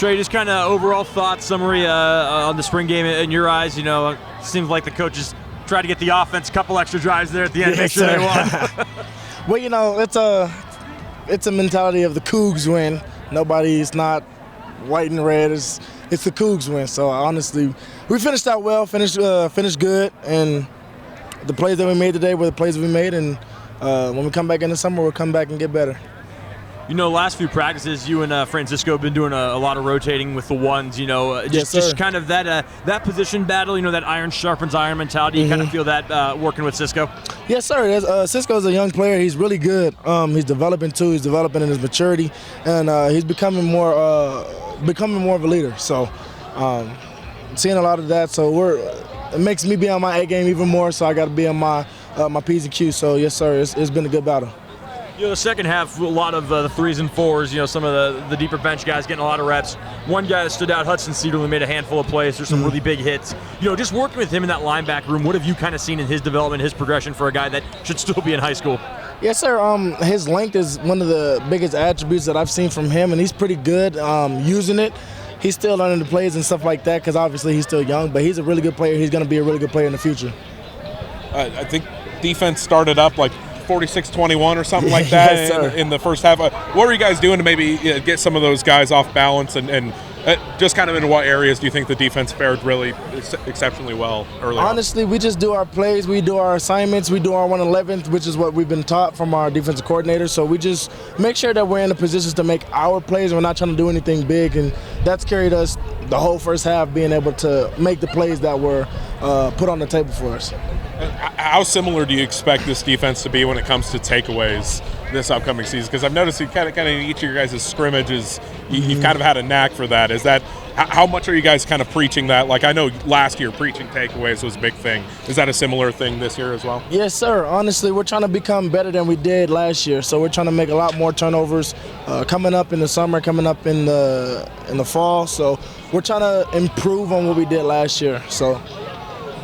Trey, just kind of overall thoughts, summary on the spring game in your eyes. You know, it seems like the coaches try to get the offense a couple extra drives there at the end, make sure they won. Well, you know, it's a mentality of the Cougs win. Nobody's not white and red. It's the Cougs win. So honestly, we finished out well, finished good, and the plays that we made today were the plays that we made. And when we come back in the summer, we'll come back and get better. You know, last few practices, you and Francisco have been doing a lot of rotating with the ones. You know, just kind of that position battle. You know, that iron sharpens iron mentality. You kind of feel that working with Cisco. Yes, sir. Cisco's a young player. He's really good. He's developing too. He's developing in his maturity, and he's becoming more of a leader. So, seeing a lot of that. So it makes me be on my A game even more. So I got to be on my P's and Q's. So yes, sir. It's been a good battle. You know, the second half, a lot of the 3s and 4s, you know, some of the deeper bench guys getting a lot of reps. One guy that stood out, Hudson Cedar, who made a handful of plays. There's some really big hits. You know, just working with him in that linebacker room, what have you kind of seen in his development, his progression for a guy that should still be in high school? Yes, sir. His length is one of the biggest attributes that I've seen from him, and he's pretty good using it. He's still learning the plays and stuff like that because obviously he's still young, but he's a really good player. He's going to be a really good player in the future. I think defense started up like 46-21 or something like that yes, in the first half. What were you guys doing to maybe get some of those guys off balance and just kind of in what areas do you think the defense fared really exceptionally well early Honestly, we just do our plays, we do our assignments, we do our 111th, which is what we've been taught from our defensive coordinator. So we just make sure that we're in the positions to make our plays. We're not trying to do anything big, and that's carried us the whole first half, being able to make the plays that were put on the table for us. How similar do you expect this defense to be when it comes to takeaways this upcoming season? Because I've noticed you kind of in each of your guys' scrimmages, you've kind of had a knack for that. Is that how much are you guys kind of preaching that? Like I know last year preaching takeaways was a big thing. Is that a similar thing this year as well? Yes, sir. Honestly, we're trying to become better than we did last year. So we're trying to make a lot more turnovers coming up in the summer, coming up in the fall. So we're trying to improve on what we did last year. So